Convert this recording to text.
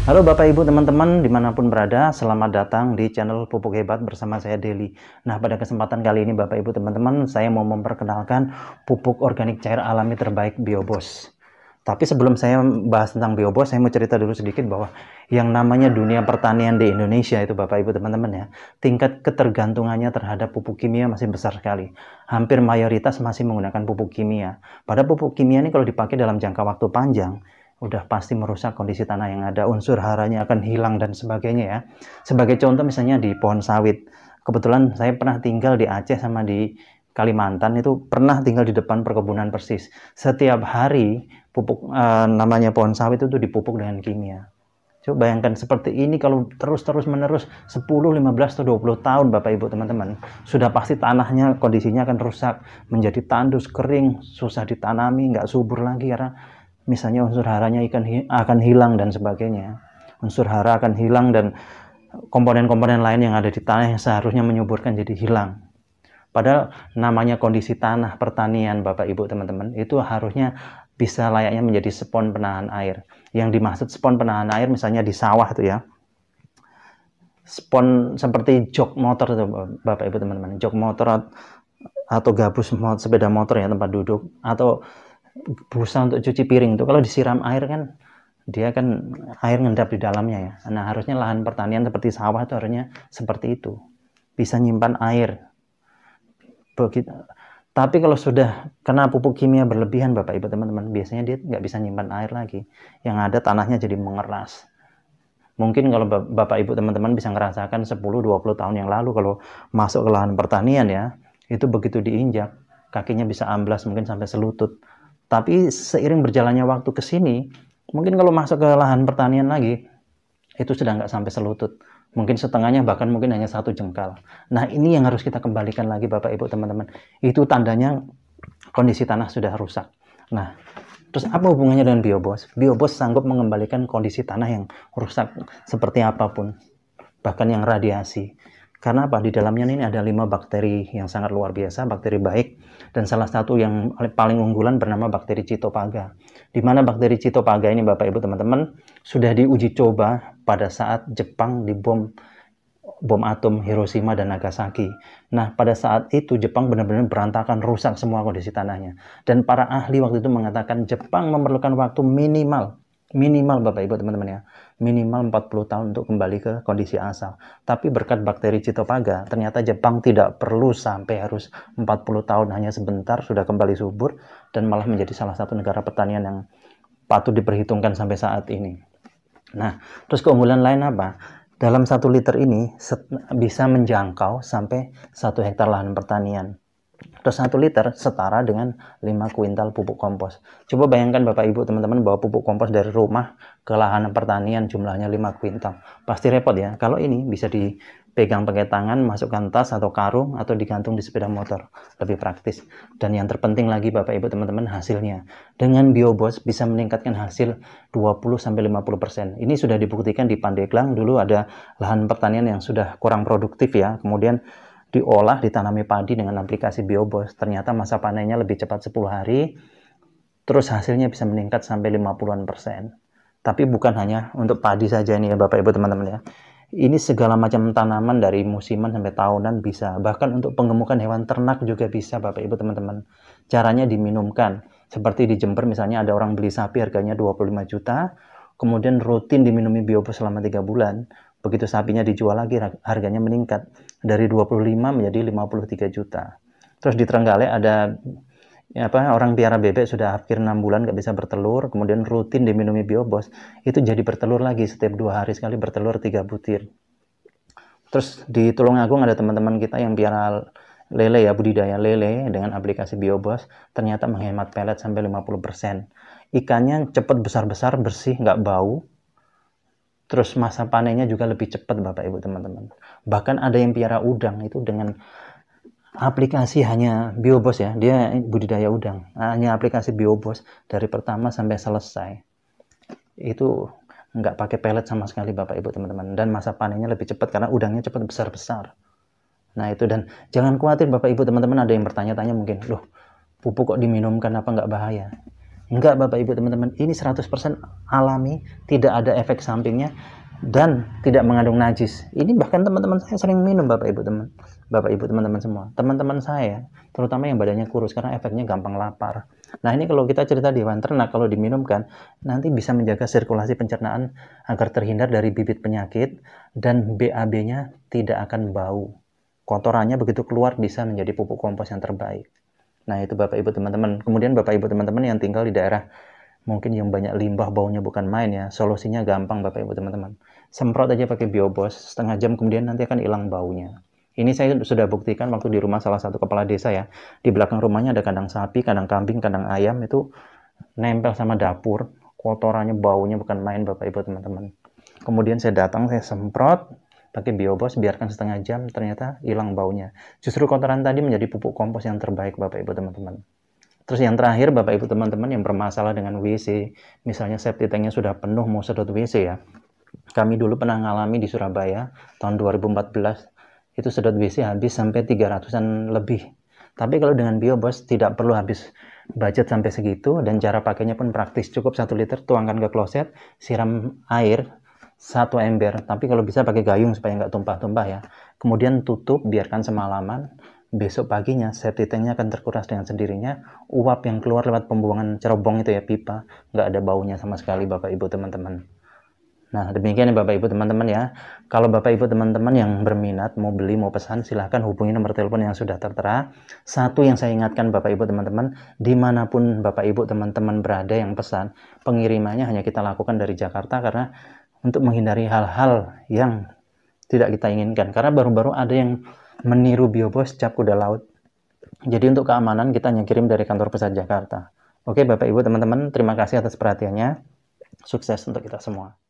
Halo Bapak Ibu teman-teman dimanapun berada, selamat datang di channel Pupuk Hebat bersama saya Deli. Nah, pada kesempatan kali ini Bapak Ibu teman-teman, saya mau memperkenalkan pupuk organik cair alami terbaik Biobos. Tapi sebelum saya bahas tentang Biobos, saya mau cerita dulu sedikit bahwa yang namanya dunia pertanian di Indonesia itu Bapak Ibu teman-teman ya, tingkat ketergantungannya terhadap pupuk kimia masih besar sekali. Hampir mayoritas masih menggunakan pupuk kimia. Pada pupuk kimia ini kalau dipakai dalam jangka waktu panjang, udah pasti merusak kondisi tanah yang ada, unsur haranya akan hilang dan sebagainya ya. Sebagai contoh misalnya di pohon sawit. Kebetulan saya pernah tinggal di Aceh sama di Kalimantan, itu pernah tinggal di depan perkebunan persis. Setiap hari pupuk namanya pohon sawit itu dipupuk dengan kimia. Coba bayangkan seperti ini kalau terus-terus menerus 10, 15 atau 20 tahun Bapak Ibu teman-teman. Sudah pasti tanahnya kondisinya akan rusak, menjadi tandus, kering, susah ditanami, nggak subur lagi karena misalnya unsur haranya akan hilang dan sebagainya. Unsur hara akan hilang dan komponen-komponen lain yang ada di tanah yang seharusnya menyuburkan jadi hilang. Padahal namanya kondisi tanah pertanian Bapak Ibu teman-teman itu harusnya bisa layaknya menjadi spon penahan air. Yang dimaksud spon penahan air misalnya di sawah itu ya. Spon seperti jok motor itu Bapak Ibu teman-teman. Jok motor atau gabus sepeda motor ya tempat duduk atau busa untuk cuci piring itu kalau disiram air kan dia kan air ngendap di dalamnya ya. Nah, harusnya lahan pertanian seperti sawah itu harusnya seperti itu. Bisa nyimpan air. Begitu. Tapi kalau sudah kena pupuk kimia berlebihan Bapak Ibu teman-teman, biasanya dia nggak bisa nyimpan air lagi. Yang ada tanahnya jadi mengeras. Mungkin kalau Bapak Ibu teman-teman bisa ngerasakan 10-20 tahun yang lalu kalau masuk ke lahan pertanian ya, itu begitu diinjak, kakinya bisa amblas mungkin sampai selutut. Tapi seiring berjalannya waktu ke sini, mungkin kalau masuk ke lahan pertanian lagi, itu sudah nggak sampai selutut. Mungkin setengahnya, bahkan mungkin hanya 1 jengkal. Nah, ini yang harus kita kembalikan lagi Bapak Ibu teman-teman. Itu tandanya kondisi tanah sudah rusak. Nah, terus apa hubungannya dengan Biobos? Biobos sanggup mengembalikan kondisi tanah yang rusak seperti apapun, bahkan yang radiasi. Karena apa? Di dalamnya ini ada 5 bakteri yang sangat luar biasa, bakteri baik, dan salah satu yang paling unggulan bernama bakteri Citophaga. Di mana bakteri Citophaga ini Bapak Ibu teman-teman sudah diuji coba pada saat Jepang dibom bom atom Hiroshima dan Nagasaki. Nah, pada saat itu Jepang benar-benar berantakan, rusak semua kondisi tanahnya. Dan para ahli waktu itu mengatakan Jepang memerlukan waktu minimal Bapak Ibu teman-teman ya, minimal 40 tahun untuk kembali ke kondisi asal. Tapi berkat bakteri Citophaga, ternyata Jepang tidak perlu sampai harus 40 tahun, hanya sebentar sudah kembali subur dan malah menjadi salah satu negara pertanian yang patut diperhitungkan sampai saat ini. Nah, terus keunggulan lain apa? Dalam 1 liter ini bisa menjangkau sampai 1 hektar lahan pertanian. Terus 1 liter setara dengan 5 kuintal pupuk kompos. Coba bayangkan Bapak Ibu teman-teman bawa pupuk kompos dari rumah ke lahan pertanian jumlahnya 5 kuintal. Pasti repot ya. Kalau ini bisa dipegang pakai tangan, masukkan tas atau karung, atau digantung di sepeda motor. Lebih praktis. Dan yang terpenting lagi Bapak Ibu teman-teman hasilnya. Dengan Biobos bisa meningkatkan hasil 20-50%. Ini sudah dibuktikan di Pandeglang. Dulu ada lahan pertanian yang sudah kurang produktif ya. Kemudian diolah, ditanami padi dengan aplikasi Biobos. Ternyata masa panennya lebih cepat 10 hari, terus hasilnya bisa meningkat sampai 50-an%. Tapi bukan hanya untuk padi saja ini ya Bapak Ibu teman-teman ya. Ini segala macam tanaman dari musiman sampai tahunan bisa. Bahkan untuk penggemukan hewan ternak juga bisa Bapak Ibu teman-teman. Caranya diminumkan. Seperti di Jember misalnya ada orang beli sapi harganya 25 juta, kemudian rutin diminumi Biobos selama 3 bulan. Begitu sapinya dijual lagi harganya meningkat dari 25 menjadi 53 juta. Terus di Trenggalek ada orang piara bebek sudah hampir 6 bulan nggak bisa bertelur, kemudian rutin diminumi Biobos, itu jadi bertelur lagi setiap 2 hari sekali, bertelur 3 butir. Terus di Tulungagung ada teman-teman kita yang piara lele ya, budidaya lele dengan aplikasi Biobos, ternyata menghemat pelet sampai 50%. Ikannya cepat besar-besar, bersih, nggak bau. Terus masa panennya juga lebih cepat Bapak Ibu teman-teman. Bahkan ada yang piara udang itu dengan aplikasi hanya Biobos ya. Dia budidaya udang. Hanya aplikasi Biobos dari pertama sampai selesai. Itu nggak pakai pelet sama sekali Bapak Ibu teman-teman. Dan masa panennya lebih cepat karena udangnya cepat besar-besar. Nah itu, dan jangan khawatir Bapak Ibu teman-teman, ada yang bertanya-tanya mungkin, loh pupuk kok diminumkan, apa nggak bahaya? Enggak Bapak Ibu teman-teman, ini 100% alami, tidak ada efek sampingnya, dan tidak mengandung najis. Ini bahkan teman-teman saya sering minum Bapak Ibu teman-teman semua. Teman-teman saya, terutama yang badannya kurus, karena efeknya gampang lapar. Nah ini kalau kita cerita di hewan ternak, kalau diminumkan, nanti bisa menjaga sirkulasi pencernaan agar terhindar dari bibit penyakit, dan BAB-nya tidak akan bau. Kotorannya begitu keluar bisa menjadi pupuk kompos yang terbaik. Nah itu Bapak Ibu teman-teman. Kemudian Bapak Ibu teman-teman yang tinggal di daerah mungkin yang banyak limbah, baunya bukan main ya, solusinya gampang Bapak Ibu teman-teman. Semprot aja pakai Biobos, setengah jam kemudian nanti akan hilang baunya. Ini saya sudah buktikan waktu di rumah salah satu kepala desa ya. Di belakang rumahnya ada kandang sapi, kandang kambing, kandang ayam, itu nempel sama dapur, kotorannya, baunya bukan main Bapak Ibu teman-teman. Kemudian saya datang, saya semprot pakai Biobos, biarkan setengah jam, ternyata hilang baunya. Justru kotoran tadi menjadi pupuk kompos yang terbaik Bapak Ibu teman-teman. Terus yang terakhir Bapak Ibu teman-teman yang bermasalah dengan WC, misalnya septic tanknya sudah penuh mau sedot WC ya. Kami dulu pernah ngalami di Surabaya tahun 2014, itu sedot WC habis sampai 300-an lebih. Tapi kalau dengan Biobos tidak perlu habis budget sampai segitu, dan cara pakainya pun praktis, cukup 1 liter, tuangkan ke kloset, siram air 1 ember, tapi kalau bisa pakai gayung supaya nggak tumpah-tumpah ya. Kemudian tutup, biarkan semalaman. Besok paginya septic tanknya akan terkuras dengan sendirinya. Uap yang keluar lewat pembuangan cerobong itu ya, pipa, nggak ada baunya sama sekali Bapak Ibu teman-teman. Nah demikian ya Bapak Ibu teman-teman ya. Kalau Bapak Ibu teman-teman yang berminat mau beli, mau pesan, silahkan hubungi nomor telepon yang sudah tertera. Satu yang saya ingatkan Bapak Ibu teman-teman, dimanapun Bapak Ibu teman-teman berada yang pesan, pengirimannya hanya kita lakukan dari Jakarta, karena untuk menghindari hal-hal yang tidak kita inginkan. Karena baru-baru ada yang meniru Biobos cap kuda laut. Jadi untuk keamanan kita hanya kirim dari kantor pusat Jakarta. Oke Bapak Ibu teman-teman, terima kasih atas perhatiannya. Sukses untuk kita semua.